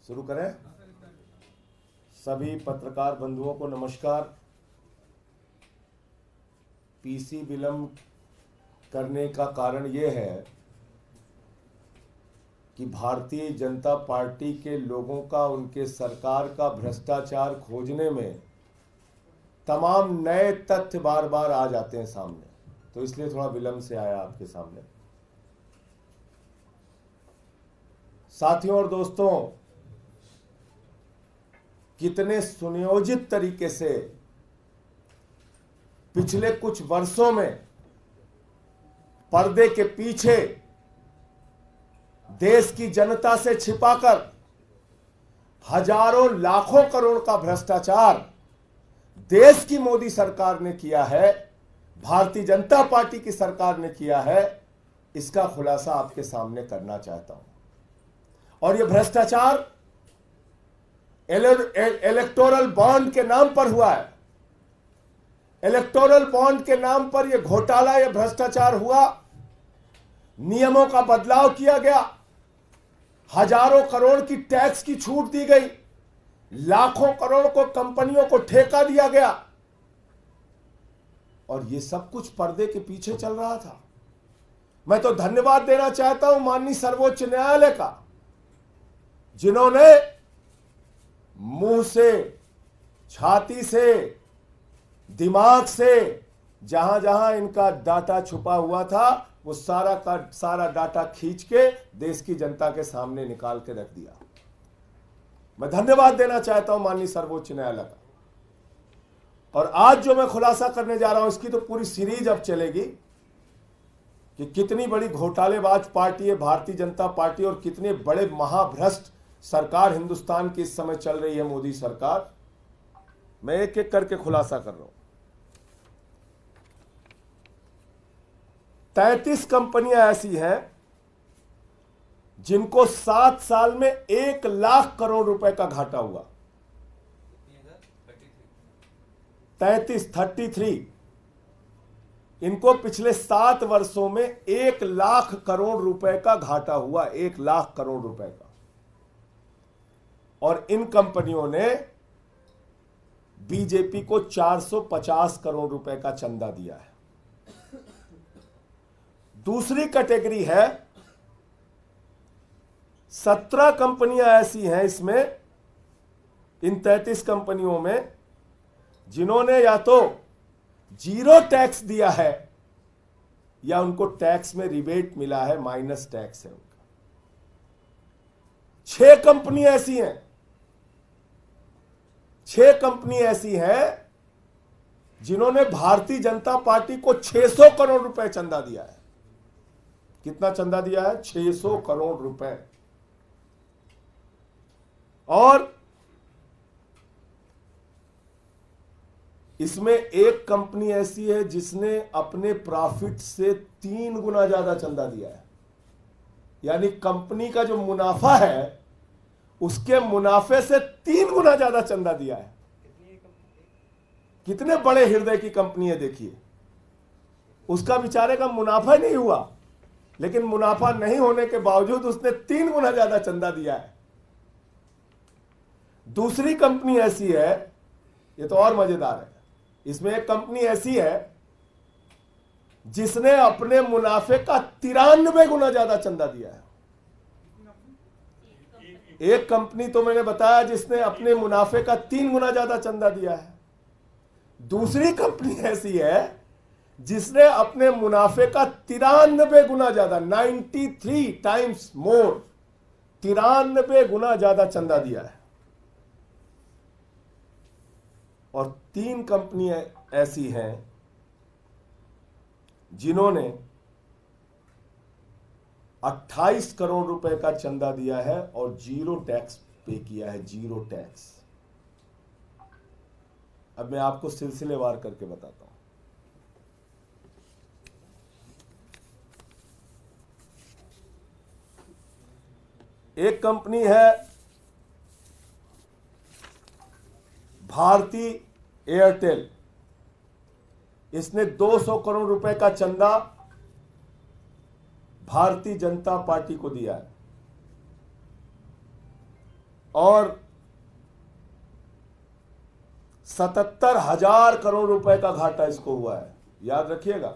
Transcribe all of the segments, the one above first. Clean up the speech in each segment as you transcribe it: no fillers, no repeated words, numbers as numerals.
शुरू करें। सभी पत्रकार बंधुओं को नमस्कार। पीसी विलंब करने का कारण यह है कि भारतीय जनता पार्टी के लोगों का उनके सरकार का भ्रष्टाचार खोजने में तमाम नए तथ्य बार बार आ जाते हैं सामने, तो इसलिए थोड़ा विलंब से आया आपके सामने। साथियों और दोस्तों, कितने सुनियोजित तरीके से पिछले कुछ वर्षों में पर्दे के पीछे देश की जनता से छिपाकर हजारों लाखों करोड़ का भ्रष्टाचार देश की मोदी सरकार ने किया है, भारतीय जनता पार्टी की सरकार ने किया है, इसका खुलासा आपके सामने करना चाहता हूं। और यह भ्रष्टाचार इलेक्टोरल बॉन्ड के नाम पर हुआ है। इलेक्टोरल बॉन्ड के नाम पर यह घोटाला, यह भ्रष्टाचार हुआ। नियमों का बदलाव किया गया, हजारों करोड़ की टैक्स की छूट दी गई, लाखों करोड़ को कंपनियों को ठेका दिया गया, और यह सब कुछ पर्दे के पीछे चल रहा था। मैं तो धन्यवाद देना चाहता हूं माननीय सर्वोच्च न्यायालय का, जिन्होंने मुंह से, छाती से, दिमाग से जहां जहां इनका डाटा छुपा हुआ था वो सारा का सारा डाटा खींच के देश की जनता के सामने निकाल के रख दिया। मैं धन्यवाद देना चाहता हूं माननीय सर्वोच्च न्यायालय का। और आज जो मैं खुलासा करने जा रहा हूं, इसकी तो पूरी सीरीज अब चलेगी कि कितनी बड़ी घोटालेबाज पार्टी है भारतीय जनता पार्टी और कितने बड़े महाभ्रष्ट सरकार हिंदुस्तान की इस समय चल रही है मोदी सरकार। मैं एक एक करके खुलासा कर रहा हूं। 33 कंपनियां ऐसी हैं जिनको 7 साल में 1 लाख करोड़ रुपए का घाटा हुआ। 33 इनको पिछले 7 वर्षों में 1 लाख करोड़ रुपए का घाटा हुआ, 1 लाख करोड़ रुपए का। और इन कंपनियों ने बीजेपी को 450 करोड़ रुपए का चंदा दिया है। दूसरी कैटेगरी है, 17 कंपनियां ऐसी हैं इसमें, इन 33 कंपनियों में, जिन्होंने या तो जीरो टैक्स दिया है या उनको टैक्स में रिबेट मिला है, माइनस टैक्स है उनका। 6 कंपनी ऐसी हैं, 6 कंपनी ऐसी हैं जिन्होंने भारतीय जनता पार्टी को 600 करोड़ रुपए चंदा दिया है। कितना चंदा दिया है? 600 करोड़ रुपए। और इसमें एक कंपनी ऐसी है जिसने अपने प्रॉफिट से 3 गुना ज्यादा चंदा दिया है। यानी कंपनी का जो मुनाफा है उसके मुनाफे से 3 गुना ज्यादा चंदा दिया है। कितने बड़े हृदय की कंपनी है देखिए। उसका बेचारे का मुनाफा नहीं हुआ, लेकिन मुनाफा नहीं होने के बावजूद उसने 3 गुना ज्यादा चंदा दिया है। दूसरी कंपनी ऐसी है, ये तो और मजेदार है, इसमें एक कंपनी ऐसी है जिसने अपने मुनाफे का 93 गुना ज्यादा चंदा दिया है। एक कंपनी तो मैंने बताया जिसने अपने मुनाफे का 3 गुना ज्यादा चंदा दिया है। दूसरी कंपनी ऐसी है जिसने अपने मुनाफे का 93 गुना ज्यादा, 93 टाइम्स मोर, 93 गुना ज्यादा चंदा दिया है। और 3 कंपनियां ऐसी हैं जिन्होंने 28 करोड़ रुपए का चंदा दिया है और जीरो टैक्स पे किया है, जीरो टैक्स। अब मैं आपको सिलसिलेवार करके बताता हूं। एक कंपनी है भारती एयरटेल, इसने 200 करोड़ रुपए का चंदा भारतीय जनता पार्टी को दिया है। और 77,000 करोड़ रुपए का घाटा इसको हुआ है। याद रखिएगा,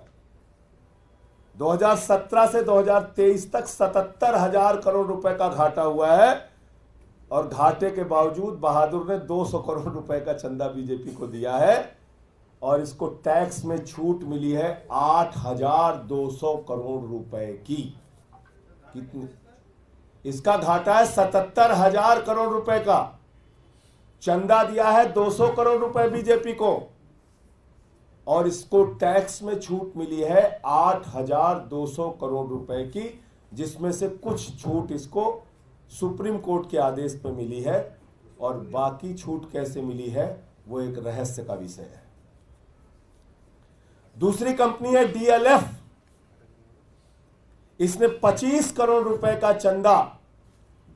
2017 से 2023 तक 77,000 करोड़ रुपए का घाटा हुआ है, और घाटे के बावजूद बहादुर ने 200 करोड़ रुपए का चंदा बीजेपी को दिया है, और इसको टैक्स में छूट मिली है 8,200 करोड़ रुपए की। कितनी? इसका घाटा है 77,000 करोड़ रुपए का, चंदा दिया है 200 करोड़ रुपए बीजेपी को, और इसको टैक्स में छूट मिली है 8,200 करोड़ रुपए की, जिसमें से कुछ छूट इसको सुप्रीम कोर्ट के आदेश पे मिली है, और बाकी छूट कैसे मिली है वो एक रहस्य का विषय है। दूसरी कंपनी है डीएलएफ। इसने 25 करोड़ रुपए का चंदा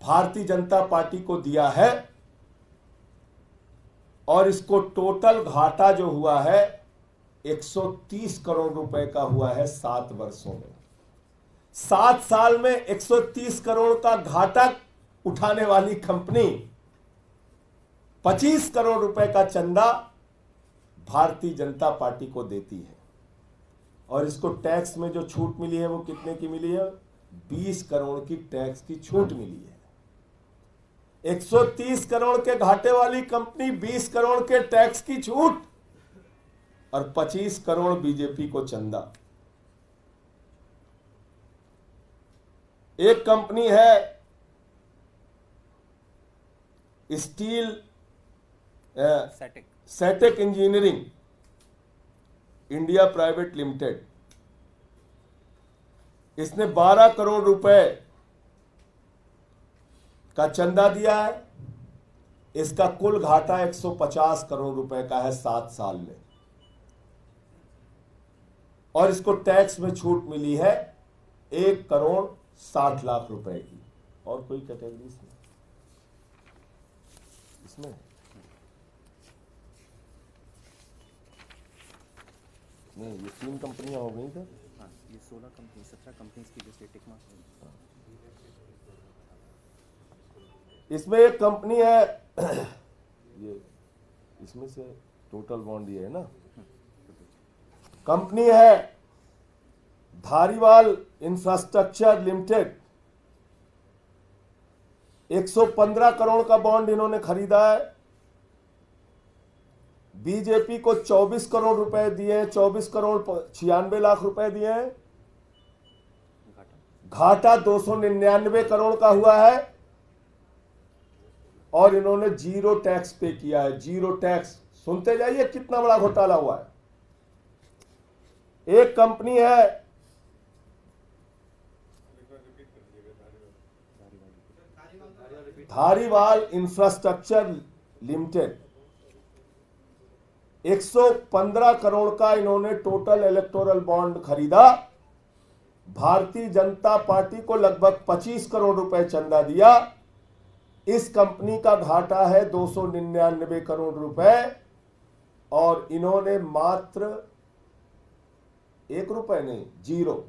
भारतीय जनता पार्टी को दिया है, और इसको टोटल घाटा जो हुआ है 130 करोड़ रुपए का हुआ है 7 वर्षों में। 7 साल में 130 करोड़ का घाटा उठाने वाली कंपनी 25 करोड़ रुपए का चंदा भारतीय जनता पार्टी को देती है, और इसको टैक्स में जो छूट मिली है वो कितने की मिली है? 20 करोड़ की टैक्स की छूट मिली है। 130 करोड़ के घाटे वाली कंपनी 20 करोड़ के टैक्स की छूट, और 25 करोड़ बीजेपी को चंदा। एक कंपनी है स्टील सेटेक इंजीनियरिंग इंडिया प्राइवेट लिमिटेड। इसने 12 करोड़ रुपए का चंदा दिया है। इसका कुल घाटा 150 करोड़ रुपए का है 7 साल में, और इसको टैक्स में छूट मिली है 1 करोड़ 60 लाख रुपए की। और कोई कैटेगरी इसमें नहीं, ये 3 कंपनियां हो गई सर। हाँ, ये 16 कंपनी 17 कंपनीज की जैसे टिक मार्क। इसमें एक कंपनी है ये, इसमें से टोटल बॉन्ड ये है ना, कंपनी है धारीवाल इंफ्रास्ट्रक्चर लिमिटेड। 115 करोड़ का बॉन्ड इन्होंने खरीदा है। बीजेपी को 24 करोड़ रुपए दिए, 24 करोड़ 96 लाख रुपए दिए हैं। घाटा 299 करोड़ का हुआ है, और इन्होंने जीरो टैक्स पे किया है। जीरो टैक्स, सुनते जाइए कितना बड़ा घोटाला हुआ है। एक कंपनी है धारीवाल इंफ्रास्ट्रक्चर लिमिटेड। 115 करोड़ का इन्होंने टोटल इलेक्टोरल बॉन्ड खरीदा। भारतीय जनता पार्टी को लगभग 25 करोड़ रुपए चंदा दिया। इस कंपनी का घाटा है 299 करोड़ रुपए, और इन्होंने मात्र 1 रुपए नहीं, जीरो,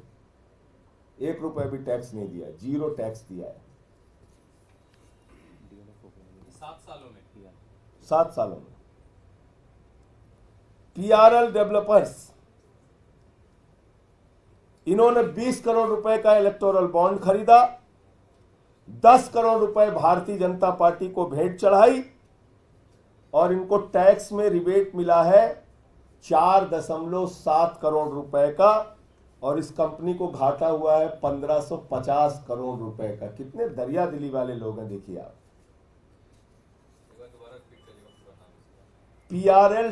1 रुपए भी टैक्स नहीं दिया, जीरो टैक्स दिया है 7 सालों में। पीआरएल डेवलपर्स, इन्होंने 20 करोड़ रुपए का इलेक्टोरल बॉन्ड खरीदा। 10 करोड़ रुपए भारतीय जनता पार्टी को भेंट चढ़ाई, और इनको टैक्स में रिबेट मिला है 4.7 करोड़ रुपए का, और इस कंपनी को घाटा हुआ है 1550 करोड़ रुपए का। कितने दरिया दिली वाले लोग हैं, देखिए आप। पीआरएल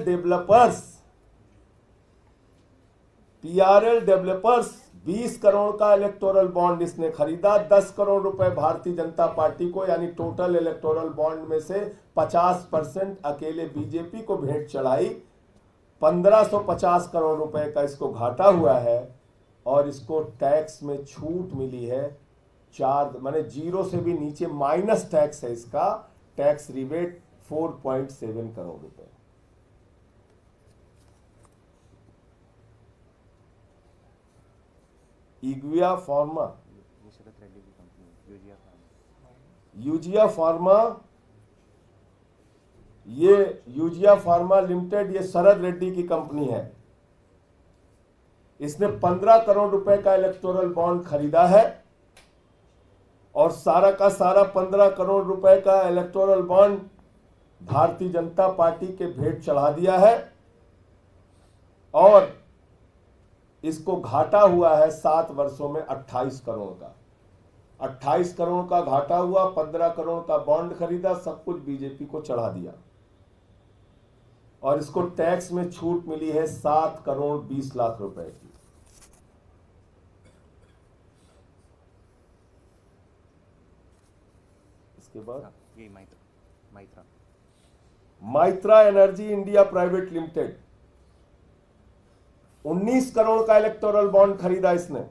डेवलपर्स 20 करोड़ का इलेक्टोरल बॉन्ड इसने खरीदा। 10 करोड़ रुपए भारतीय जनता पार्टी को, यानी टोटल इलेक्टोरल बॉन्ड में से 50% अकेले बीजेपी को भेंट चढ़ाई। 1550 करोड़ रुपए का इसको घाटा हुआ है, और इसको टैक्स में छूट मिली है 4, माने जीरो से भी नीचे माइनस टैक्स है इसका, टैक्स रिबेट 4.7 करोड़ रुपए। इग्विया फार्मा, यूजिया फार्मा ये यूजिया फार्मा लिमिटेड, ये शरद रेड्डी की कंपनी है। इसने 15 करोड़ रुपए का इलेक्टोरल बॉन्ड खरीदा है और सारा का सारा 15 करोड़ रुपए का electoral bond Bharatiya Janata party के भेंट चढ़ा दिया है और इसको घाटा हुआ है 7 वर्षों में 28 करोड़ का। 28 करोड़ का घाटा हुआ, 15 करोड़ का बॉन्ड खरीदा, सब कुछ बीजेपी को चढ़ा दिया और इसको टैक्स में छूट मिली है 7 करोड़ 20 लाख रुपए की। इसके बाद ये Maitra Maitra energy India private limited, 19 crore का इलेक्टोरल बॉन्ड खरीदा इसने।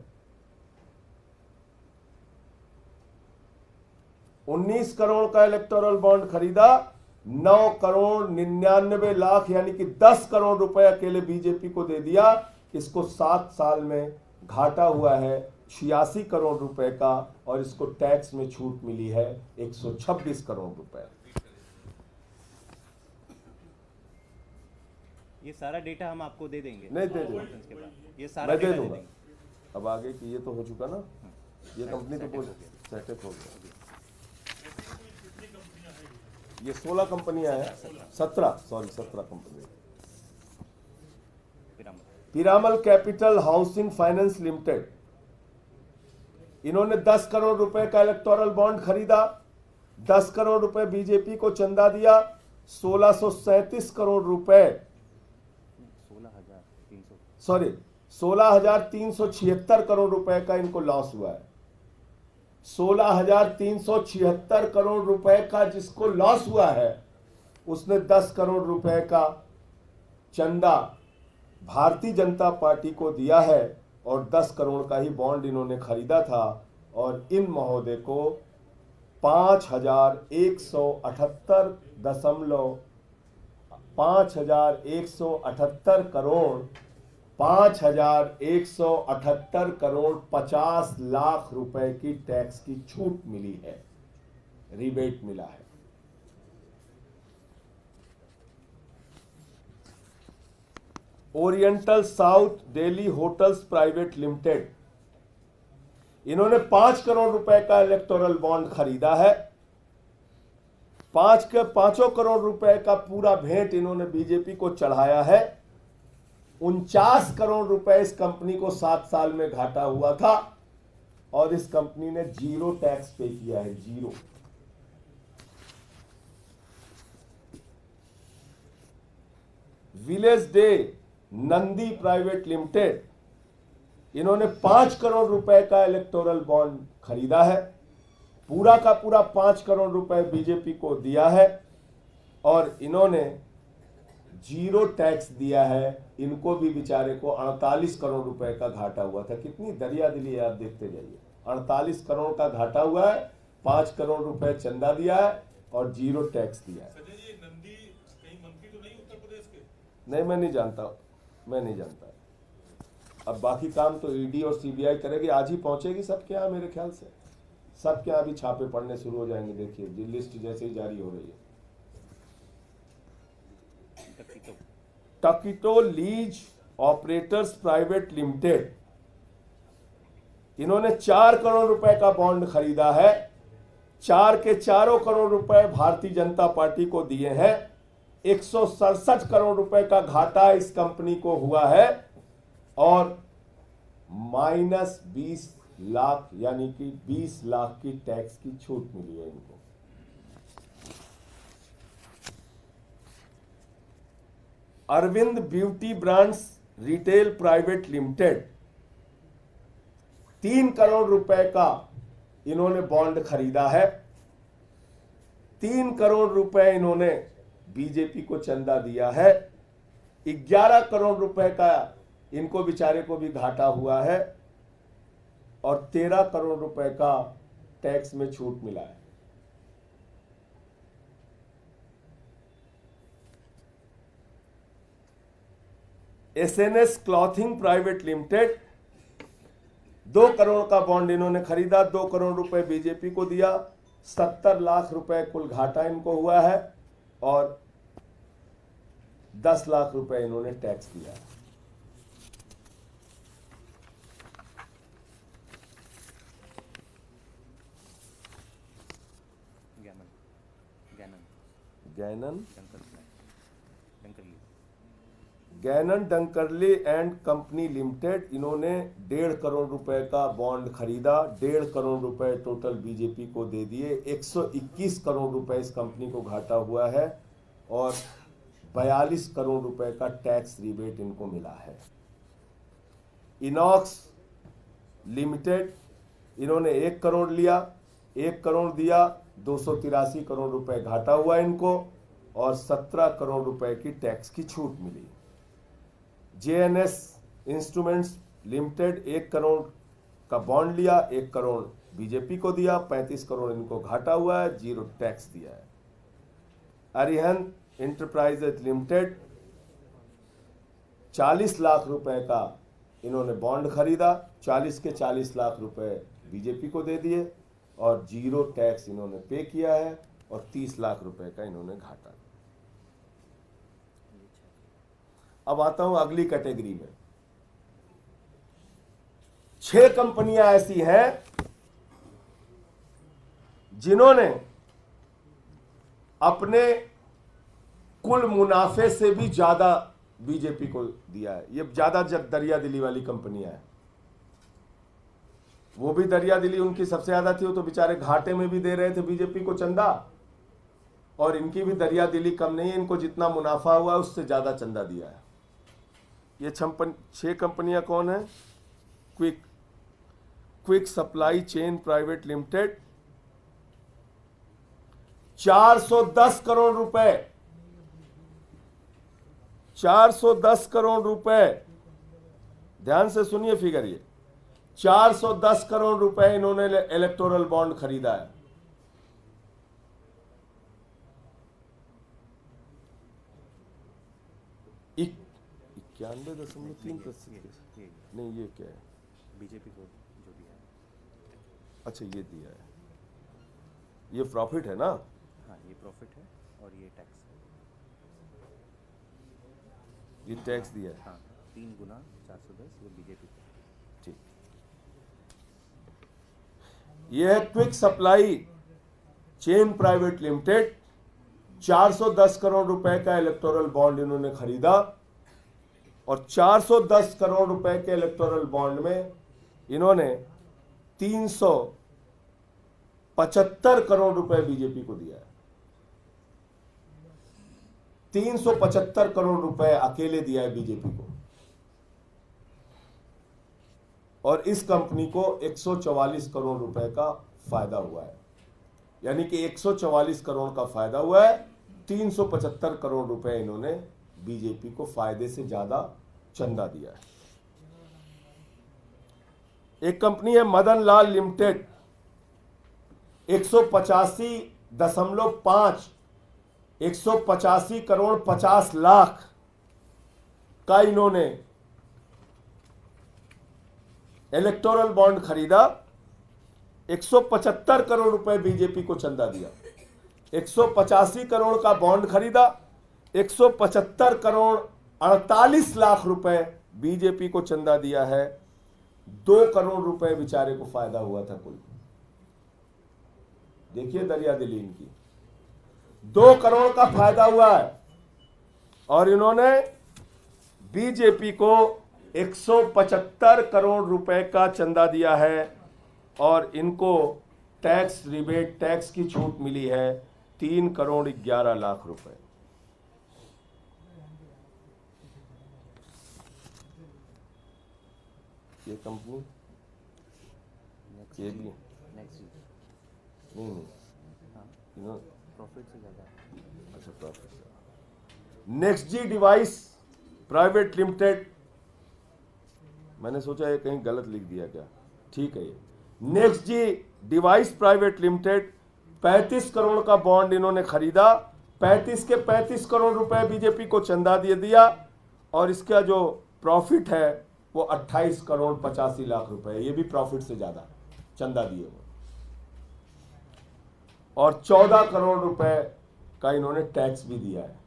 19 करोड़ का इलेक्टोरल बॉन्ड खरीदा, 9 करोड़ 99 लाख यानी कि 10 करोड़ रुपए अकेले बीजेपी को दे दिया। इसको 7 साल में घाटा हुआ है 86 करोड़ रुपए का और इसको टैक्स में छूट मिली है 126 करोड़ रुपए। ये सारा डेटा हम आपको दे देंगे। नहीं दे देंगे, कॉन्फ्रेंस के बाद ये सारा मैं दे डेटा दूंगा। देंगे। अब आगे की ये तो हो चुका ना, ये कंपनी तो बहुत सेटअप हो गया। ये 16 कंपनियां हैं, 17 company. Piramal capital housing finance limited, इन्होंने 10 करोड़ रुपए का इलेक्टोरल बॉन्ड खरीदा, 10 करोड़ रुपए बीजेपी को चंदा दिया, 1637 करोड़ रुपए 16,376 करोड़ रुपए का इनको लॉस हुआ है। 16,376 करोड़ रुपए का जिसको लॉस हुआ है उसने 10 करोड़ रुपए का चंदा भारतीय जनता पार्टी को दिया है और 10 करोड़ का ही बॉन्ड इन्होंने खरीदा था और इन महोदय को 5,178 करोड़ 50 लाख रुपए की टैक्स की छूट मिली है, रिबेट मिला है। Oriental south Delhi hotels private limited, इन्होंने 5 करोड़ रुपए का इलेक्टोरल बॉन्ड खरीदा है। 5 करोड़ रुपए का पूरा भेंट इन्होंने बीजेपी को चढ़ाया है। 49 करोड़ रुपए इस कंपनी को 7 साल में घाटा हुआ था और इस कंपनी ने 0 टैक्स पे किया है, 0। Village day Nandi private limited, इन्होंने 5 करोड़ रुपए का इलेक्टोरल बॉन्ड खरीदा है। पूरा का पूरा 5 करोड़ रुपए बीजेपी को दिया है और इन्होंने 0 टैक्स दिया है। इनको भी बेचारे को 48 करोड़ रुपए का घाटा हुआ था। कितनी दरिया दिली है, आप देखते जाइए। 48 करोड़ का घाटा हुआ है, 5 करोड़ रुपए चंदा दिया है और 0 टैक्स दिया है। नंदी कहीं मंत्री तो नहीं उत्तर प्रदेश के? नहीं, मैं नहीं जानता। अब बाकी काम तो ईडी और सीबीआई करेगी। आज ही पहुंचेगी सबके यहाँ, मेरे ख्याल से सबके यहाँ भी छापे पड़ने शुरू हो जाएंगे। देखिए जी, लिस्ट जैसे ही जारी हो रही है। टकीटो लीज ऑपरेटर्स प्राइवेट लिमिटेड, इन्होंने 4 करोड़ रुपए का बॉन्ड खरीदा है। 4 के 4 करोड़ रुपए भारतीय जनता पार्टी को दिए हैं। 167 करोड़ रुपए का घाटा इस कंपनी को हुआ है और -20 लाख यानी कि 20 लाख की टैक्स की छूट मिली है इनको। Arvind beauty brands retail private limited, 3 crore रुपए का इन्होंने बॉन्ड खरीदा है। 3 करोड़ रुपए इन्होंने बीजेपी को चंदा दिया है। 11 करोड़ रुपए का इनको बेचारे को भी घाटा हुआ है और 13 करोड़ रुपए का टैक्स में छूट मिला है। SNS clothing private limited, 2 crore का बॉन्ड इन्होंने खरीदा। 2 करोड़ रुपए बीजेपी को दिया। 70 लाख रुपए कुल घाटा इनको हुआ है और 10 लाख रुपए इन्होंने टैक्स दिया है। Gannon Gannon Dunkerley and company limited, इन्होंने 1.5 करोड़ रुपए का बॉन्ड खरीदा, 1.5 करोड़ रुपए टोटल बीजेपी को दे दिए, 121 करोड़ रुपए इस कंपनी को घाटा हुआ है और 42 करोड़ रुपए का टैक्स रिबेट इनको मिला है। इनॉक्स लिमिटेड, इन्होंने 1 करोड़ लिया, 1 करोड़ दिया, 283 करोड़ रुपए घाटा हुआ इनको और 17 करोड़ रुपए की टैक्स की छूट मिली। जेएनएस इंस्ट्रूमेंट्स लिमिटेड 1 करोड़ का बॉन्ड लिया, 1 करोड़ बीजेपी को दिया, 35 करोड़ इनको घाटा हुआ है, 0 टैक्स दिया है। अरिहंत इंटरप्राइजेज लिमिटेड 40 लाख रुपए का इन्होंने बॉन्ड खरीदा, 40 के 40 लाख रुपए बीजेपी को दे दिए और 0 टैक्स इन्होंने पे किया है और 30 लाख रुपए का इन्होंने घाटा। अब आता हूं अगली कैटेगरी में। 6 कंपनियां ऐसी हैं जिन्होंने अपने कुल मुनाफे से भी ज्यादा बीजेपी को दिया है। ये ज्यादा दरिया दिली वाली कंपनियां हैं। वो भी दरिया दिली उनकी सबसे ज्यादा थी, वो तो बेचारे घाटे में भी दे रहे थे बीजेपी को चंदा, और इनकी भी दरिया दिली कम नहीं है, इनको जितना मुनाफा हुआ उससे ज्यादा चंदा दिया है। ये 6 कंपनियां कौन है? Quick supply chain private limited 410 crore रुपए, 410 करोड़ रुपए, ध्यान से सुनिए फिगर, ये 410 करोड़ रुपए इन्होंने इलेक्टोरल बॉन्ड खरीदा है। $91.3 नहीं, ये क्या है? बीजेपी को जो दिया है। अच्छा, ये दिया है, ये प्रॉफिट है ना? हाँ, ये प्रॉफिट है और ये टैक्स है। ये टैक्स दिया है। हाँ, 3 गुना 410 ये बीजेपी को। ठीक, ये है quick supply chain private limited, 410 crore रुपए का इलेक्टोरल बॉन्ड इन्होंने खरीदा और 410 करोड़ रुपए के इलेक्टोरल बॉन्ड में इन्होंने 375 करोड़ रुपए बीजेपी को दिया है। 375 करोड़ रुपए अकेले दिया है बीजेपी को और इस कंपनी को 144 करोड़ रुपए का फायदा हुआ है। यानी कि 144 करोड़ का फायदा हुआ है, 375 करोड़ रुपए इन्होंने बीजेपी को फायदे से ज्यादा चंदा दिया है। एक कंपनी है मदन लाल लिमिटेड, 185 करोड़ 50 लाख का इन्होंने इलेक्टोरल बॉन्ड खरीदा, 175 करोड़ रुपए बीजेपी को चंदा दिया। 185 करोड़ का बॉन्ड खरीदा, 175 करोड़ 48 लाख रुपए बीजेपी को चंदा दिया है। 2 करोड़ रुपए बेचारे को फायदा हुआ था कुल। देखिए दरिया दिली इनकी, 2 करोड़ का फायदा हुआ है और इन्होंने बीजेपी को 175 करोड़ रुपए का चंदा दिया है और इनको टैक्स रिबेट, टैक्स की छूट मिली है 3 करोड़ 11 लाख रुपए। ये कंपनी ये भी नेक्स्ट नहीं, हाँ, प्रॉफिट से ज़्यादा। अच्छा, प्रॉफिट। नेक्स्ट जी डिवाइस प्राइवेट लिमिटेड, मैंने सोचा ये कहीं गलत लिख दिया क्या, ठीक है। ये नेक्स्ट जी डिवाइस प्राइवेट लिमिटेड 35 करोड़ का बॉन्ड इन्होंने खरीदा, 35 के 35 करोड़ रुपए बीजेपी को चंदा दे दिया और इसका जो प्रॉफिट है वो 28 करोड़ 85 लाख रुपए, ये भी प्रॉफिट से ज्यादा चंदा दिए हुए और 14 करोड़ रुपए का इन्होंने टैक्स भी दिया है।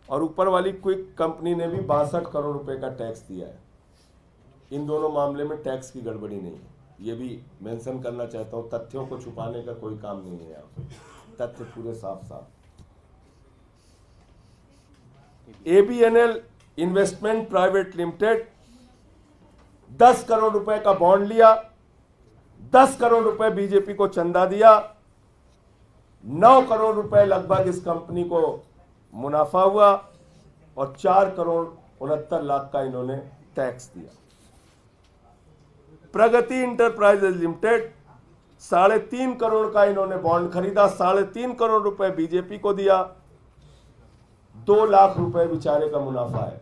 और ऊपर वाली क्विक कंपनी ने भी 62 करोड़ रुपए का टैक्स दिया है। इन दोनों मामले में टैक्स की गड़बड़ी नहीं है, ये भी मेंशन करना चाहता हूं। तथ्यों को छुपाने का कोई काम नहीं है, यहाँ पे तथ्य पूरे साफ साफ। ABNL investment private limited 10 crore रुपए का बॉन्ड लिया, 10 करोड़ रुपए बीजेपी को चंदा दिया, 9 करोड़ रुपए लगभग इस कंपनी को मुनाफा हुआ और 4 करोड़ 69 लाख का इन्होंने टैक्स दिया। प्रगति इंटरप्राइजेज लिमिटेड 3.5 करोड़ का इन्होंने बॉन्ड खरीदा, 3.5 करोड़ रुपए बीजेपी को दिया, 2 लाख रुपए बेचारे का मुनाफा है।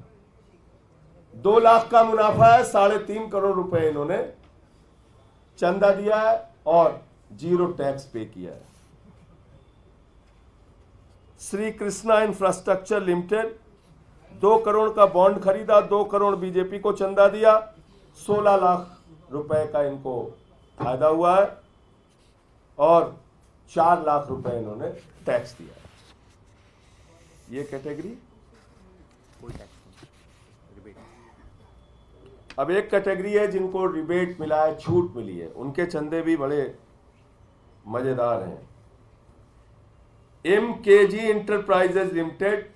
2 लाख का मुनाफा है, 3.5 करोड़ रुपए इन्होंने चंदा दिया है और 0 टैक्स पे किया है। श्री कृष्णा इंफ्रास्ट्रक्चर लिमिटेड 2 करोड़ का बॉन्ड खरीदा, 2 करोड़ बीजेपी को चंदा दिया, 16 लाख रुपए का इनको फायदा हुआ है और 4 लाख रुपए इन्होंने टैक्स दिया है। ये कैटेगरी। कोई टैक्स नहीं, रिबेट। अब एक कैटेगरी है जिनको रिबेट मिला है, छूट मिली है, उनके चंदे भी बड़े मजेदार हैं। MKG इंटरप्राइजेज लिमिटेड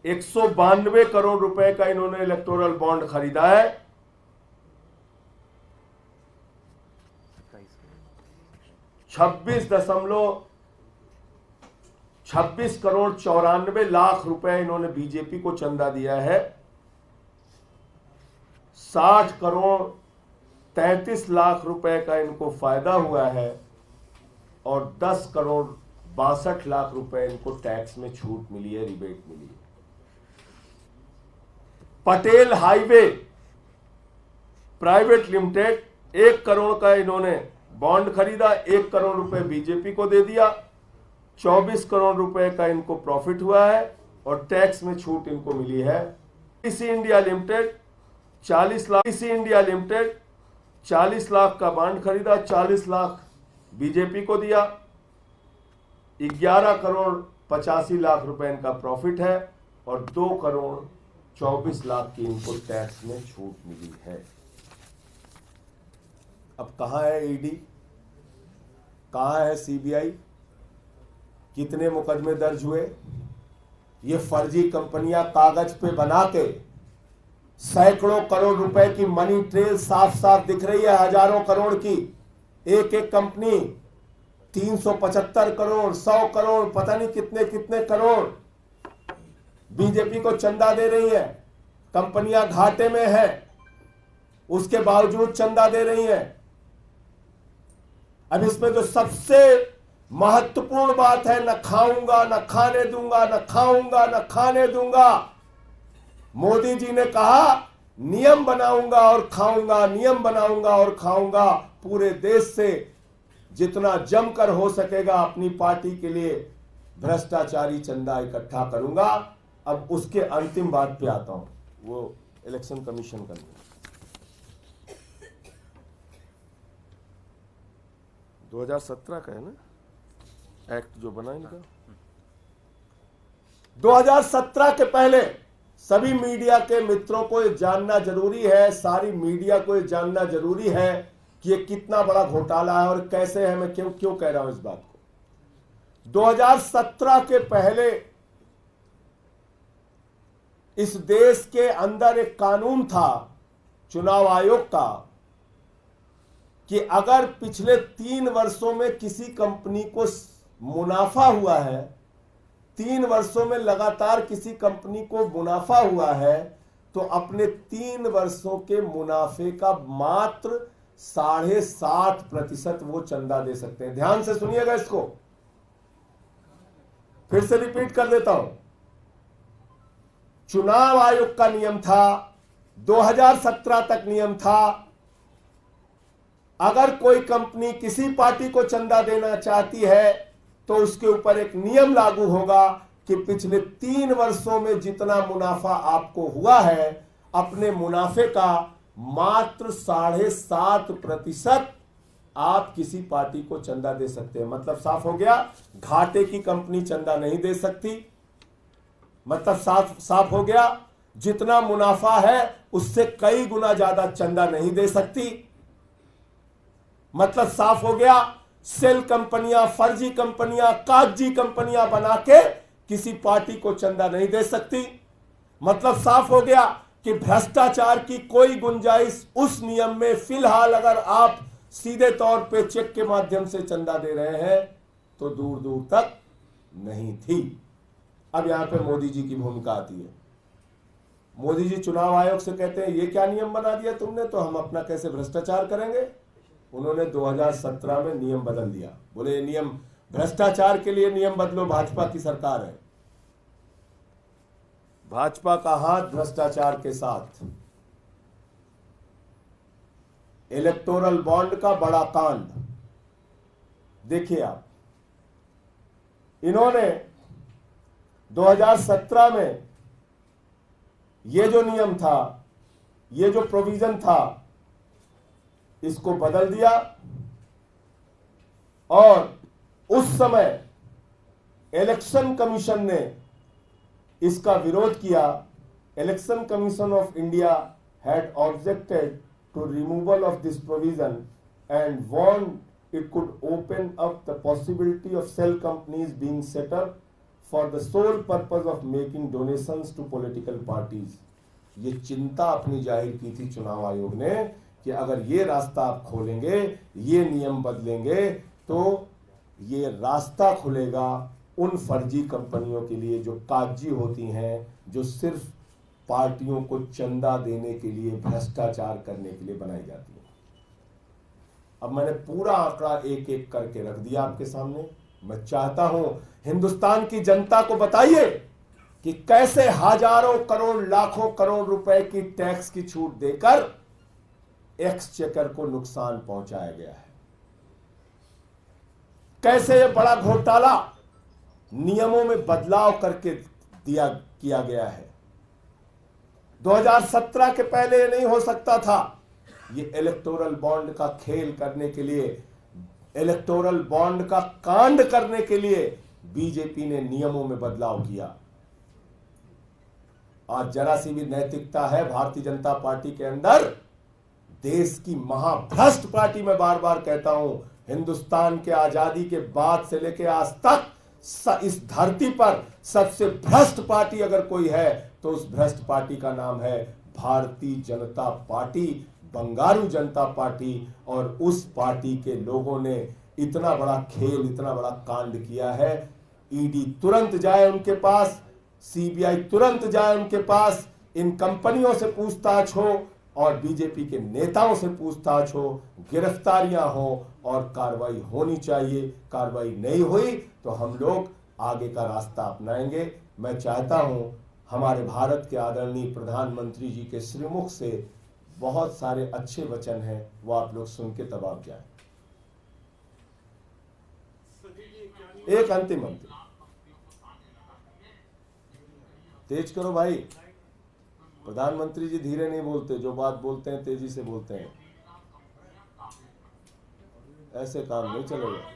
192 करोड़ रुपए का इन्होंने इलेक्टोरल बॉन्ड खरीदा है, 26 करोड़ 94 लाख रुपए इन्होंने बीजेपी को चंदा दिया है, 60 करोड़ 33 लाख रुपए का इनको फायदा हुआ है और 10 करोड़ 62 लाख रुपए इनको टैक्स में छूट मिली है, रिबेट मिली है। Patel highway private limited 1 crore का इन्होंने बॉन्ड खरीदा, 1 करोड़ रुपए बीजेपी को दे दिया, 24 करोड़ रुपए का इनको प्रॉफिट हुआ है और टैक्स में छूट इनको मिली है। इसी इंडिया लिमिटेड 40 लाख का बॉन्ड खरीदा, 40 लाख बीजेपी को दिया, 11 करोड़ 85 लाख रुपए इनका प्रॉफिट है और 2 करोड़ 24 लाख की इनको टैक्स में छूट मिली है। अब कहां है ईडी, कहां है सीबीआई, कितने मुकदमे दर्ज हुए? ये फर्जी कंपनियां कागज पे बना के सैकड़ों करोड़ रुपए की मनी ट्रेल साफ साफ दिख रही है, हजारों करोड़ की एक एक कंपनी, 375 करोड़ 100 करोड़ पता नहीं कितने कितने करोड़ बीजेपी को चंदा दे रही है। कंपनियां घाटे में है, उसके बावजूद चंदा दे रही है। अब इसमें जो सबसे महत्वपूर्ण बात है, न खाऊंगा न खाने दूंगा, न खाऊंगा न खाने दूंगा। मोदी जी ने कहा नियम बनाऊंगा और खाऊंगा, नियम बनाऊंगा और खाऊंगा। पूरे देश से जितना जमकर हो सकेगा अपनी पार्टी के लिए भ्रष्टाचारी चंदा इकट्ठा करूंगा। अब उसके अंतिम बात पे आता हूं, वो इलेक्शन कमीशन का 2017 का है ना एक्ट जो बना इनका। 2017 के पहले सभी मीडिया के मित्रों को ये जानना जरूरी है, सारी मीडिया को ये जानना जरूरी है कि ये कितना बड़ा घोटाला है और कैसे है। मैं क्यों कह रहा हूं इस बात को। 2017 के पहले इस देश के अंदर एक कानून था चुनाव आयोग का कि अगर पिछले 3 वर्षों में किसी कंपनी को मुनाफा हुआ है, 3 वर्षों में लगातार किसी कंपनी को मुनाफा हुआ है, तो अपने 3 वर्षों के मुनाफे का मात्र 60.5% वो चंदा दे सकते हैं। ध्यान से सुनिएगा इसको, फिर से रिपीट कर देता हूं। चुनाव आयोग का नियम था, 2017 तक नियम था, अगर कोई कंपनी किसी पार्टी को चंदा देना चाहती है तो उसके ऊपर एक नियम लागू होगा कि पिछले 3 वर्षों में जितना मुनाफा आपको हुआ है, अपने मुनाफे का मात्र 7.5% आप किसी पार्टी को चंदा दे सकते हैं। मतलब साफ हो गया, घाटे की कंपनी चंदा नहीं दे सकती, मतलब साफ साफ हो गया, जितना मुनाफा है उससे कई गुना ज्यादा चंदा नहीं दे सकती। मतलब साफ हो गया, सेल कंपनियां, फर्जी कंपनियां, कागजी कंपनियां बना के किसी पार्टी को चंदा नहीं दे सकती। मतलब साफ हो गया कि भ्रष्टाचार की कोई गुंजाइश उस नियम में फिलहाल अगर आप सीधे तौर पे चेक के माध्यम से चंदा दे रहे हैं तो दूर दूर तक नहीं थी। अब यहां पे मोदी जी की भूमिका आती है। मोदी जी चुनाव आयोग से कहते हैं ये क्या नियम बना दिया तुमने, तो हम अपना कैसे भ्रष्टाचार करेंगे। उन्होंने 2017 में नियम बदल दिया। बोले ये नियम भ्रष्टाचार के लिए नियम बदलो, भाजपा की सरकार है। भाजपा का हाथ भ्रष्टाचार के साथ। इलेक्टोरल बॉन्ड का बड़ा कांड देखिए आप, इन्होंने 2017 में ये जो नियम था, ये जो प्रोविजन था, इसको बदल दिया और उस समय इलेक्शन कमीशन ने इसका विरोध किया। Election commission of India had objected to removal of this provision and warned it could open up the possibility of shell companies being set up for the sole purpose of making donations to political parties. ये चिंता अपनी जाहिर की थी चुनाव आयोग ने कि अगर ये रास्ता आप खोलेंगे, ये नियम बदलेंगे, तो ये रास्ता खुलेगा उन फर्जी कंपनियों के लिए जो कागजी होती हैं, जो सिर्फ पार्टियों को चंदा देने के लिए, भ्रष्टाचार करने के लिए बनाई जाती है। अब मैंने पूरा आंकड़ा एक एक करके रख दिया आपके सामने। मैं चाहता हूं हिंदुस्तान की जनता को बताइए कि कैसे हजारों करोड़, लाखों करोड़ रुपए की टैक्स की छूट देकर एक्सचेकर को नुकसान पहुंचाया गया है। कैसे ये बड़ा घोटाला नियमों में बदलाव करके किया गया है। 2017 के पहले ये नहीं हो सकता था। ये इलेक्टोरल बॉन्ड का खेल करने के लिए, इलेक्टोरल बॉन्ड का कांड करने के लिए बीजेपी ने नियमों में बदलाव किया। आज जरा सी भी नैतिकता है भारतीय जनता पार्टी के अंदर, देश की महाभ्रष्ट पार्टी, मैं बार बार कहता हूं, हिंदुस्तान के आजादी के बाद से लेकर आज तक इस धरती पर सबसे भ्रष्ट पार्टी अगर कोई है तो उस भ्रष्ट पार्टी का नाम है भारतीय जनता पार्टी, बंगारू जनता पार्टी। और उस पार्टी के लोगों ने इतना बड़ा खेल, इतना बड़ा कांड किया है। ईडी तुरंत जाए उनके पास, सीबीआई तुरंत जाए उनके पास, इन कंपनियों से पूछताछ हो और बीजेपी के नेताओं से पूछताछ हो, गिरफ्तारियां हो और कार्रवाई होनी चाहिए। कार्रवाई नहीं हुई तो हम लोग आगे का रास्ता अपनाएंगे। मैं चाहता हूं हमारे भारत के आदरणीय प्रधानमंत्री जी के श्रीमुख से बहुत सारे अच्छे वचन हैं, वो आप लोग सुन के तब आप जाएं। एक अंतिम तेज करो भाई, प्रधानमंत्री जी धीरे नहीं बोलते, जो बात बोलते हैं तेजी से बोलते हैं, ऐसे काम नहीं चलेगा।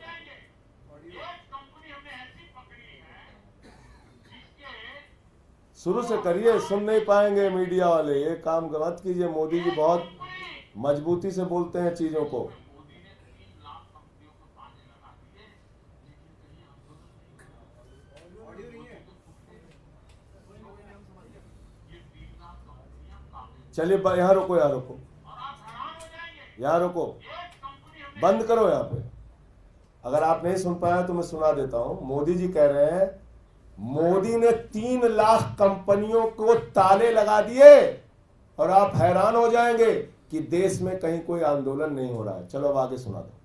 शुरू से करिए, सुन नहीं पाएंगे मीडिया वाले, ये काम मत कीजिए। मोदी जी बहुत मजबूती से बोलते हैं चीजों को। चलिए यहाँ रुको, यहाँ रुको, यहाँ रुको, बंद करो यहाँ पे। अगर आप नहीं सुन पाए तो मैं सुना देता हूं। मोदी जी कह रहे हैं मोदी ने 3 लाख कंपनियों को ताले लगा दिए और आप हैरान हो जाएंगे कि देश में कहीं कोई आंदोलन नहीं हो रहा है। चलो अब आगे सुना दो।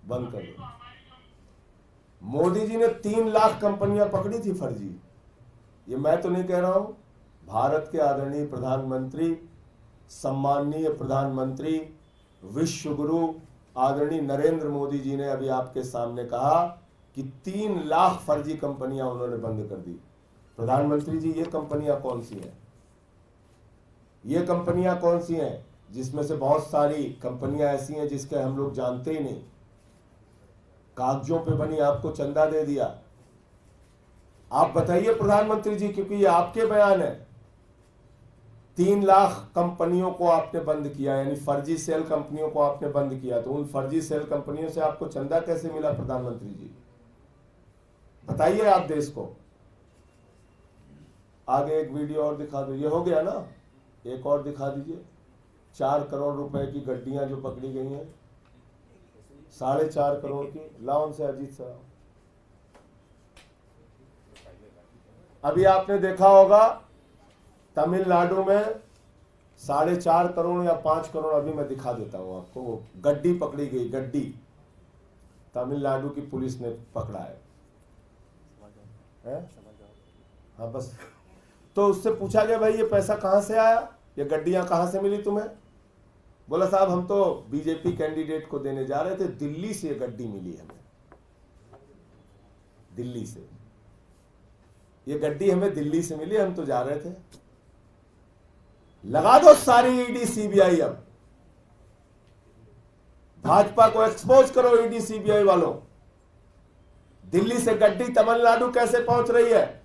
बंद कर दो। मोदी जी ने 3 लाख कंपनियां पकड़ी थी फर्जी। ये मैं तो नहीं कह रहा हूं, भारत के आदरणीय प्रधानमंत्री, सम्माननीय प्रधानमंत्री, विश्व गुरु आदरणीय नरेंद्र मोदी जी ने अभी आपके सामने कहा कि 3 लाख फर्जी कंपनियां उन्होंने बंद कर दी। प्रधानमंत्री जी, ये कंपनियां कौन सी हैं? ये कंपनियां कौन सी हैं जिसमें से बहुत सारी कंपनियां ऐसी हैं जिसके हम लोग जानते ही नहीं, कागजों पे बनी, आपको चंदा दे दिया। आप बताइए प्रधानमंत्री जी, क्योंकि ये आपके बयान है। 3 लाख कंपनियों को आपने बंद किया, यानी फर्जी सेल कंपनियों को आपने बंद किया, तो उन फर्जी सेल कंपनियों से आपको चंदा कैसे मिला प्रधानमंत्री जी? बताइए आप देश को। आगे एक वीडियो और दिखा दो, ये हो गया ना, एक और दिखा दीजिए। 4 करोड़ रुपए की गड्डियां जो पकड़ी गई हैं, 4.5 करोड़ की। लाओ उनसे अजीत साहब। अभी आपने देखा होगा तमिलनाडु में 4.5 करोड़ या 5 करोड़, अभी मैं दिखा देता हूं आपको, वो गड्डी पकड़ी गई, गड्डी तमिलनाडु की पुलिस ने पकड़ा है? हाँ बस। तो उससे पूछा गया, भाई ये पैसा कहां से आया, ये गड्डियां कहां से मिली तुम्हें? बोला साहब हम तो बीजेपी कैंडिडेट को देने जा रहे थे, दिल्ली से ये गड्डी मिली हमें, दिल्ली से ये गड्डी हमें दिल्ली से मिली, हम तो जा रहे थे। लगा दो सारी ईडी सीबीआई, अब भाजपा को एक्सपोज करो ईडी सीबीआई वालों। दिल्ली से गड्डी तमिलनाडु कैसे पहुंच रही है,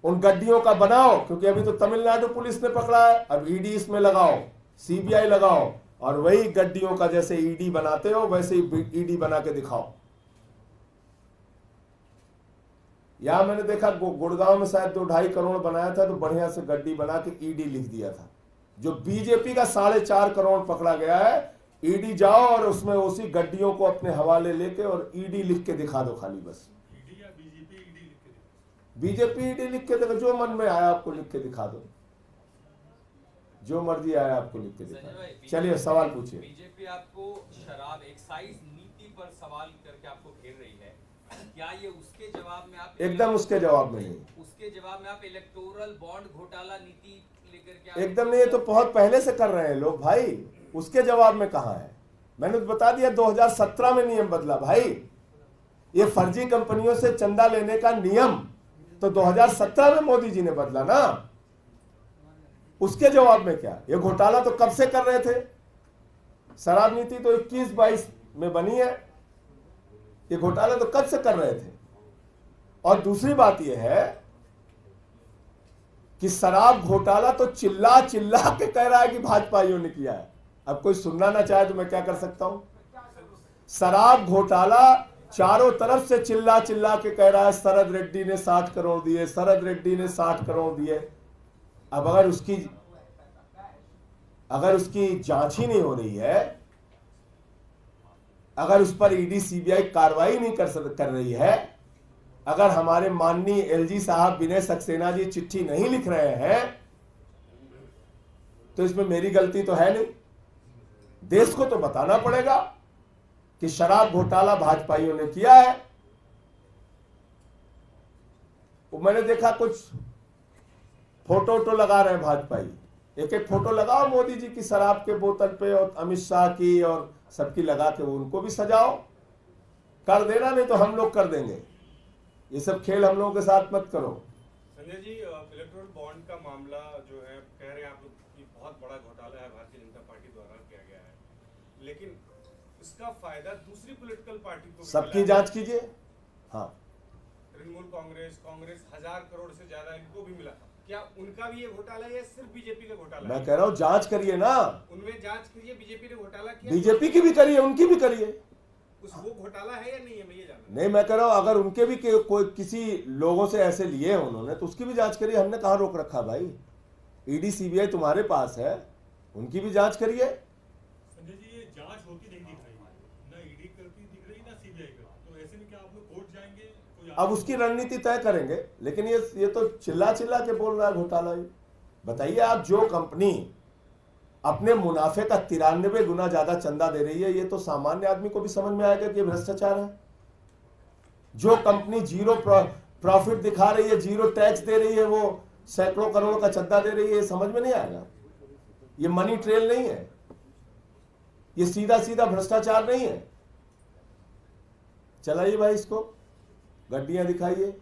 उन गड्डियों का बनाओ, क्योंकि अभी तो तमिलनाडु पुलिस ने पकड़ा है, अब ईडी इसमें लगाओ, सीबीआई लगाओ, और वही गड्डियों का जैसे ईडी बनाते हो वैसे ही ईडी बना के दिखाओ। यहां मैंने देखा गुड़गांव में शायद 2-2.5 करोड़ बनाया था, तो बढ़िया से गड्डी बना के ईडी लिख दिया था। जो बीजेपी का 4.5 करोड़ पकड़ा गया है, ईडी जाओ और उसमें उसी गड्डियों को अपने हवाले लेके और ईडी लिख के दिखा दो खाली, बस। ईडी या बीजेपी ईडी लिख के दिखा? बीजेपी ईडी लिख के देखो, जो मन में आया आपको लिख के दिखा दो, जो मर्जी आया आपको लिख के दिखा दो। चलिए सवाल पूछिए। बीजेपी आपको शराब एक्साइज नीति पर सवाल करके आपको घेर रही है, क्या ये उसके जवाब में आप एकदम उसके जवाब में नहीं, उसके जवाब में आप इलेक्टोरल बॉन्ड घोटाला नीति लेकर के एकदम नहीं। ये तो बहुत पहले से कर रहे हैं लोग भाई, उसके जवाब में कहां है? मैंने तो बता दिया 2017 में नियम बदला भाई। ये फर्जी कंपनियों से चंदा लेने का नियम तो 2017 में मोदी जी ने बदला ना, उसके जवाब में क्या? ये घोटाला तो कब से कर रहे थे? शराब नीति तो 21-22 में बनी है, ये घोटाला तो कब से कर रहे थे। और दूसरी बात यह है कि शराब घोटाला तो चिल्ला चिल्ला के कह रहा है कि भाजपाइयों ने किया है। अब कोई सुनना ना चाहे तो मैं क्या कर सकता हूं? शराब घोटाला चारों तरफ से चिल्ला चिल्ला के कह रहा है शरद रेड्डी ने 60 करोड़ दिए, शरद रेड्डी ने 60 करोड़ दिए। अब अगर उसकी जांच ही नहीं हो रही है, अगर उस पर ईडी सीबीआई कार्रवाई नहीं कर रही है, अगर हमारे माननीय एलजी साहब विनय सक्सेना जी चिट्ठी नहीं लिख रहे हैं, तो इसमें मेरी गलती तो है नहीं। देश को तो बताना पड़ेगा कि शराब घोटाला भाजपाइयों ने किया है। वो मैंने देखा कुछ फोटो लगा रहे हैं भाजपाई, एक एक फोटो लगाओ मोदी जी की शराब के बोतल पे और अमित शाह की और सबकी लगा के उनको भी सजाओ, कर देना, नहीं तो हम लोग कर देंगे। ये सब खेल हम लोगों के साथ मत करो। संजय जी, इलेक्टोरल बॉन्ड का मामला जो है, कह रहे हैं आप लोग कि बहुत बड़ा घोटाला है, भारतीय जनता पार्टी द्वारा किया गया है, लेकिन इसका फायदा दूसरी पॉलिटिकल पार्टी को सबकी जांच कीजिए। हाँ, तृणमूल कांग्रेस 1000 करोड़ से ज्यादा इनको भी मिला। क्या उनका भी ये घोटाला है या सिर्फ बीजेपी का घोटाला? मैं कह रहा हूं जांच करिए ना, उनमें जांच कीजिए। बीजेपी ने घोटाला किया, बीजेपी की भी करिए, उनकी भी करिए। वो घोटाला है या नहीं है, मैं ये जानना। नहीं, मैं कह रहा हूं अगर उनके भी कोई किसी लोगों से ऐसे लिए हैं उन्होंने, तो उसकी भी जांच करिए। हमने कहां रोक रखा भाई? ईडी सीबीआई तुम्हारे पास है, उनकी भी जांच करिए। संजय जी, ये जांच होती नहीं दिख रही, ना ईडी करती दिख रही, ना सीबीआई करती, तो ऐसे में क्या आप लोग कोर्ट जाएंगे? अब उसकी रणनीति तय करेंगे, लेकिन ये तो चिल्ला चिल्ला के बोल रहा है घोटाला। बताइए आप, जो कंपनी अपने मुनाफे का 93 गुना ज्यादा चंदा दे रही है, ये तो सामान्य आदमी को भी समझ में आएगा कि भ्रष्टाचार है। जो कंपनी प्रॉफिट दिखा रही है, जीरो टैक्स दे रही है, वो सैकड़ों करोड़ का चंदा दे रही है, समझ में नहीं आएगा। ये मनी ट्रेल नहीं है, ये सीधा सीधा भ्रष्टाचार नहीं है। चलाइए भाई इसको, गड्डियां दिखाइए।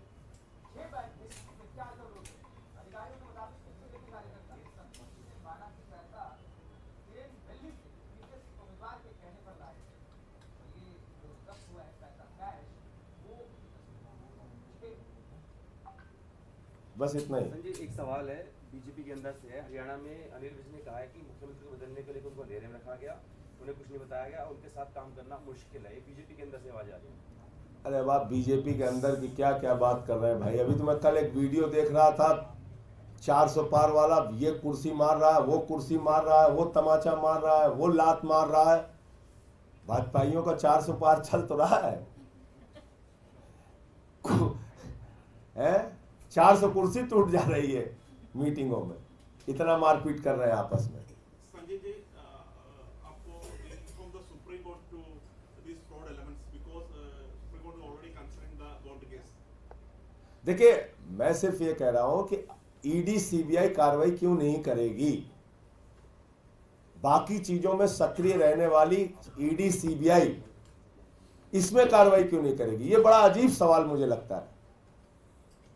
बस इतना ही। संजय, एक सवाल है बीजेपी के अंदर से है। हरियाणा में अनिल विज ने कहा है कि मुख्यमंत्री को बदलने के लिए उनको अंधेरे में रखा गया, उन्हें कुछ नहीं बताया गया, उनके साथ काम करना मुश्किल है। ये बीजेपी के अंदर से आवाज आ रही है। अरे अब आप बीजेपी के अंदर की क्या क्या बात कर रहे हैं भाई। अभी तो मैं कल एक वीडियो देख रहा था, 400 पार वाला, ये कुर्सी मार रहा है, वो कुर्सी मार रहा है, वो तमाचा मार रहा है, वो लात मार रहा है। भाजपाइयों का 400 पार चल तो रहा है, 400 कुर्सी टूट जा रही है मीटिंगों में, इतना मारपीट कर रहे हैं आपस में। संजय जी, आपको from the Supreme Court to these fraud elements because Supreme Court is already considering the bond case. देखिए, मैं सिर्फ ये कह रहा हूं कि ईडी सीबीआई कार्रवाई क्यों नहीं करेगी। बाकी चीजों में सक्रिय रहने वाली ईडी सीबीआई इसमें कार्रवाई क्यों नहीं करेगी, ये बड़ा अजीब सवाल मुझे लगता है।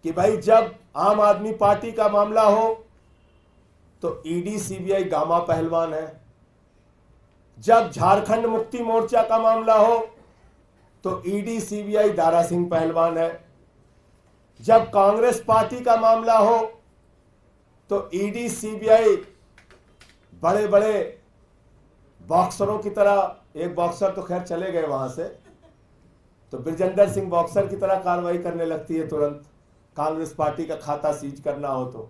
कि भाई जब आम आदमी पार्टी का मामला हो तो ईडी सीबीआई गामा पहलवान है, जब झारखंड मुक्ति मोर्चा का मामला हो तो ईडी सीबीआई दारा सिंह पहलवान है, जब कांग्रेस पार्टी का मामला हो तो ईडी सीबीआई बड़े बड़े बॉक्सरों की तरह, एक बॉक्सर तो खैर चले गए वहां से, तो ब्रिजेंद्र सिंह बॉक्सर की तरह कार्रवाई करने लगती है तुरंत। कांग्रेस पार्टी का खाता सीज करना हो तो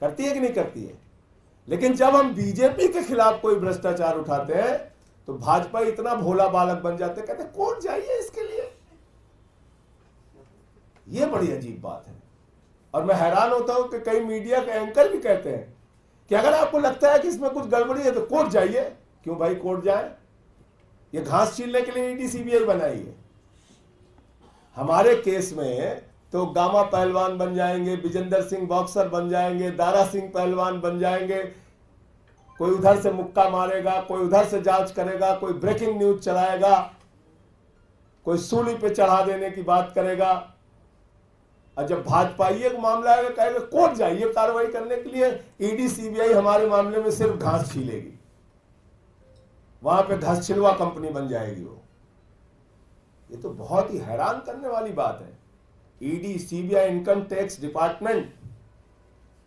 करती है कि नहीं करती है। लेकिन जब हम बीजेपी के खिलाफ कोई भ्रष्टाचार उठाते हैं तो भाजपा इतना भोला बालक बन जाते हैं, कहते हैं कोर्ट जाइए इसके लिए। यह बड़ी अजीब बात है। और मैं हैरान होता हूं कि कई मीडिया के एंकर भी कहते हैं कि अगर आपको लगता है कि इसमें कुछ गड़बड़ी है तो कोर्ट जाइए। क्यों भाई कोर्ट जाए? ये घास छीलने के लिए ईडी सीबीआई बनाई है। हमारे केस में तो गामा पहलवान बन जाएंगे, विजेंद्र सिंह बॉक्सर बन जाएंगे, दारा सिंह पहलवान बन जाएंगे। कोई उधर से मुक्का मारेगा, कोई उधर से जांच करेगा, कोई ब्रेकिंग न्यूज चलाएगा, कोई सूली पे चढ़ा देने की बात करेगा। और जब भाजपाइये का मामला है कहेगा कोर्ट जाइए कार्रवाई करने के लिए, ईडी सीबीआई हमारे मामले में सिर्फ घास छीलेगी, वहां पे घास छिलवा कंपनी बन जाएगी वो। ये तो बहुत ही हैरान करने वाली बात है। ED CBI income tax department,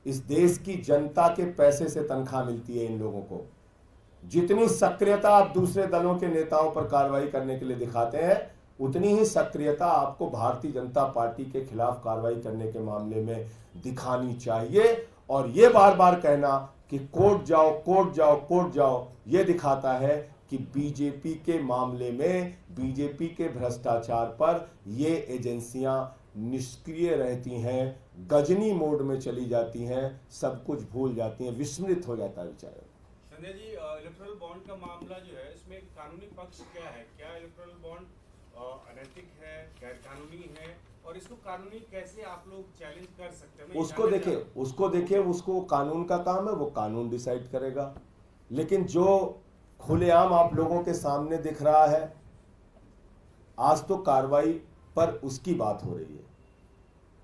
इस देश की जनता के पैसे से तनख्वाह मिलती है इन लोगों को। जितनी सक्रियता आप दूसरे दलों के नेताओं पर कार्रवाई करने के लिए दिखाते हैं, उतनी ही सक्रियता आपको भारतीय जनता पार्टी के खिलाफ कार्रवाई करने के मामले में दिखानी चाहिए। और यह बार बार कहना कि कोर्ट जाओ कोर्ट जाओ कोर्ट जाओ, यह दिखाता है कि बीजेपी के मामले में, बीजेपी के भ्रष्टाचार पर ये एजेंसियां निष्क्रिय रहती हैं, गजनी मोड में चली जाती हैं, सब कुछ भूल जाती हैं, विस्मृत हो जाता है बेचारे। संजय जी, इलेक्टोरल बॉन्ड का मामला जो है, इसमें कानूनी पक्ष क्या है? क्या इलेक्टोरल बॉन्ड अनैतिक है, गैर कानूनी है, और इसको कानूनी कैसे आप लोग चैलेंज कर सकते हैं? उसको देखिए, उसको कानून का काम है, वो कानून डिसाइड करेगा। लेकिन जो खुलेआम आप लोगों के सामने दिख रहा है, आज तो कार्रवाई पर उसकी बात हो रही है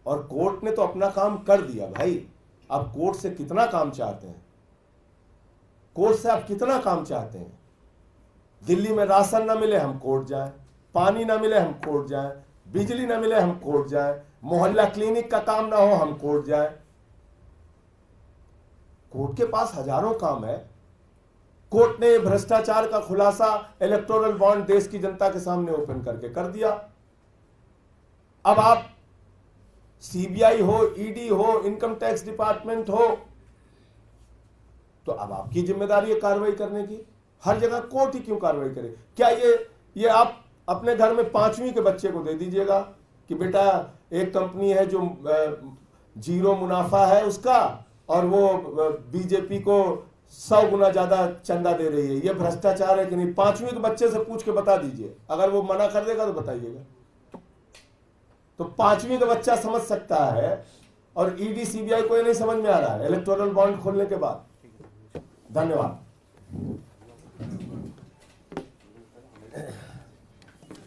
और कोर्ट ने तो अपना काम कर दिया भाई। अब कोर्ट से कितना काम चाहते हैं? कोर्ट से आप कितना काम चाहते हैं? दिल्ली में राशन ना मिले हम कोर्ट जाएं, पानी ना मिले हम कोर्ट जाएं, बिजली ना मिले हम कोर्ट जाएं, मोहल्ला क्लिनिक का काम ना हो हम कोर्ट जाएं। कोर्ट के पास हजारों काम है। कोर्ट ने भ्रष्टाचार का खुलासा इलेक्टोरल बॉन्ड देश की जनता के सामने ओपन करके कर दिया। अब आप सीबीआई हो, ईडी हो, इनकम टैक्स डिपार्टमेंट हो, तो अब आपकी जिम्मेदारी है कार्रवाई करने की। हर जगह कोर्ट ही क्यों कार्रवाई करे? क्या ये आप अपने घर में 5वीं के बच्चे को दे दीजिएगा कि बेटा एक कंपनी है जो जीरो मुनाफा है उसका, और वो बीजेपी को 100 गुना ज्यादा चंदा दे रही है, ये भ्रष्टाचार है कि नहीं? 5वीं के बच्चे से पूछ के बता दीजिए। अगर वो मना कर देगा तो बताइएगा। तो 5वीं का बच्चा समझ सकता है, और ईडी सीबीआई को ये नहीं समझ में आ रहा है इलेक्टोरल बॉन्ड खोलने के बाद। धन्यवाद।